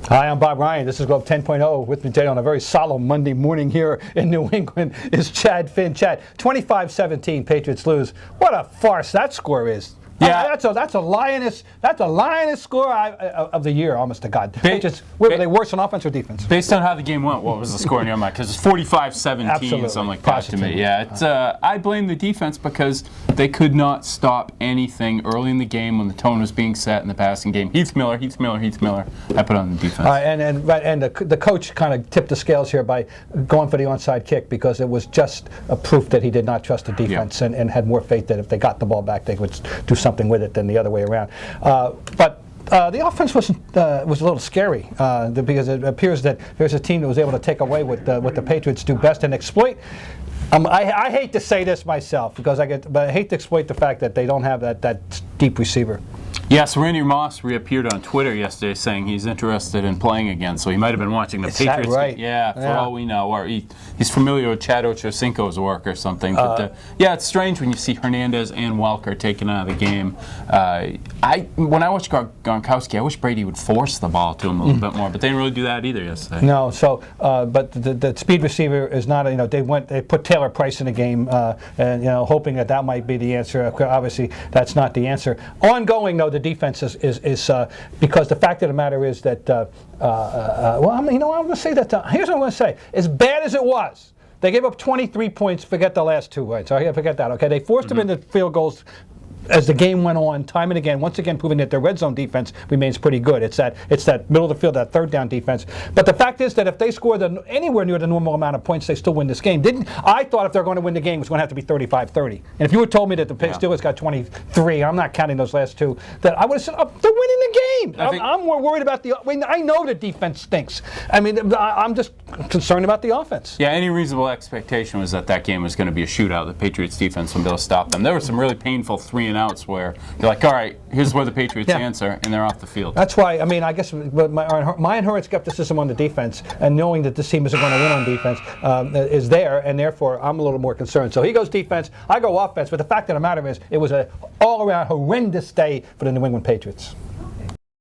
Hi, I'm Bob Ryan. This is Globe 10.0. With me today on a very solemn Monday morning here in New England is Chad Finn. Chad, 25-17, Patriots lose. What a farce that score is. Yeah, that's a lioness score of the year, almost to God. Patriots, were they worse on offense or defense? Based on how the game went, what was the score in your mind? Because it's 45-17, something like that to me. Yeah, it's, I blame the defense because they could not stop anything early in the game when the tone was being set in the passing game. Heath Miller. I put on the defense. And the coach kind of tipped the scales here by going for the onside kick because it was just a proof that he did not trust the defense and had more faith that if they got the ball back, they would do something with it than the other way around. But the offense was a little scary because it appears that there's a team that was able to take away what the Patriots do best and exploit. I hate to say this myself but I hate to exploit the fact that they don't have that deep receiver. Yes, Randy Moss reappeared on Twitter yesterday saying he's interested in playing again, so he might have been watching the Patriots. That right? Yeah, for all we know. Or he's familiar with Chad Ochocinco's work or something. But yeah, it's strange when you see Hernandez and Welker taken out of the game. When I watched Gronkowski, I wish Brady would force the ball to him a little bit more, but they didn't really do that either yesterday. No, so but the speed receiver is not. They put Taylor Price in the game, and hoping that might be the answer. Obviously, that's not the answer. Ongoing though, the defense is because the fact of the matter is that I'm going to say that. Here's what I'm going to say: as bad as it was, they gave up 23 points. Forget the last two, right? So I forget that. Okay, they forced them into field goals as the game went on, time and again, once again proving that their red zone defense remains pretty good. It's that middle of the field, that third down defense. But the fact is that if they score anywhere near the normal amount of points, they still win this game. I thought if they're going to win the game, it was going to have to be 35-30. And if you had told me that the Steelers got 23, I'm not counting those last two, that I would have said, oh, they're winning the game. I'm more worried about I know the defense stinks. I mean, I'm just concerned about the offense. Yeah, any reasonable expectation was that game was going to be a shootout. The Patriots defense would be able to stop them. There were some really painful 3-and-outs where you're like, all right, here's where the Patriots answer, and they're off the field. That's why, I guess my inherent skepticism on the defense and knowing that this team isn't going to win on defense is there, and therefore I'm a little more concerned. So he goes defense, I go offense, but the fact of the matter is it was an all-around horrendous day for the New England Patriots.